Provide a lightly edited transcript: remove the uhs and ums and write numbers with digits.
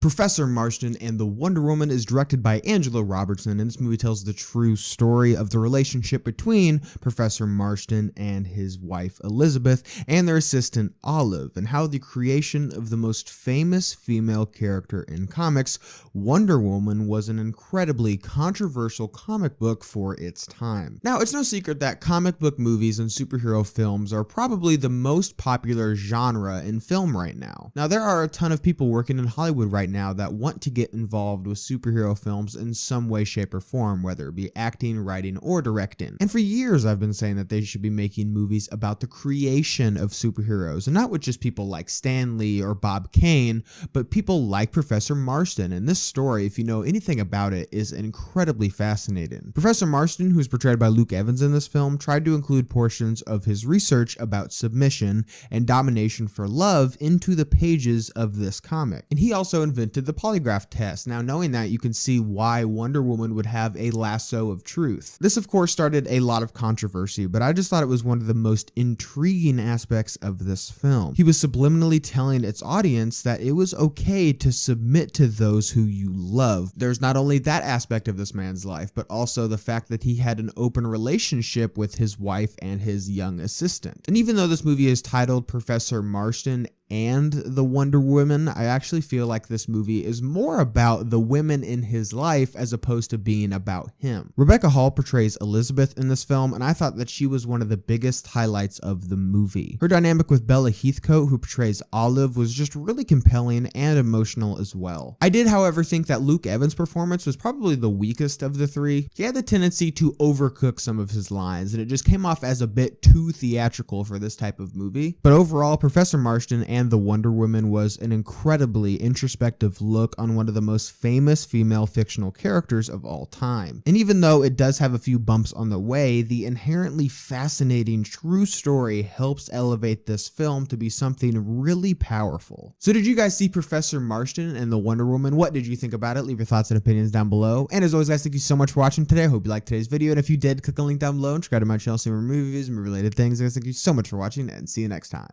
Professor Marston and the Wonder Woman is directed by Angela Robertson, and this movie tells the true story of the relationship between Professor Marston and his wife Elizabeth and their assistant Olive, and how the creation of the most famous female character in comics, Wonder Woman, was an incredibly controversial comic book for its time. Now, it's no secret that comic book movies and superhero films are probably the most popular genre in film right now. Now, there are a ton of people working in Hollywood right now that want to get involved with superhero films in some way, shape, or form, whether it be acting, writing, or directing. And for years, I've been saying that they should be making movies about the creation of superheroes, and not with just people like Stan Lee or Bob Kane, but people like Professor Marston. And this story, if you know anything about it, is incredibly fascinating. Professor Marston, who's portrayed by Luke Evans in this film, tried to include portions of his research about submission and domination for love into the pages of this comic. And he also invented the polygraph test. Now, knowing that, you can see why Wonder Woman would have a lasso of truth. This, of course, started a lot of controversy, but I just thought it was one of the most intriguing aspects of this film. He was subliminally telling its audience that it was okay to submit to those who you love. There's not only that aspect of this man's life, but also the fact that he had an open relationship with his wife and his young assistant. And even though this movie is titled Professor Marston and the Wonder Woman, I actually feel like this movie is more about the women in his life as opposed to being about him. Rebecca Hall portrays Elizabeth in this film, and I thought that she was one of the biggest highlights of the movie. Her dynamic with Bella Heathcote, who portrays Olive, was just really compelling and emotional as well. I did, however, think that Luke Evans' performance was probably the weakest of the three. He had the tendency to overcook some of his lines, and it just came off as a bit too theatrical for this type of movie. But overall, Professor Marston and the Wonder Woman was an incredibly introspective look on one of the most famous female fictional characters of all time. And even though it does have a few bumps on the way, the inherently fascinating true story helps elevate this film to be something really powerful. So did you guys see Professor Marston and the Wonder Woman? What did you think about it? Leave your thoughts and opinions down below. And as always, guys, thank you so much for watching today. I hope you liked today's video. And if you did, click the link down below and subscribe to my channel, see more movie reviews and movie related things. Guys, thank you so much for watching, and see you next time.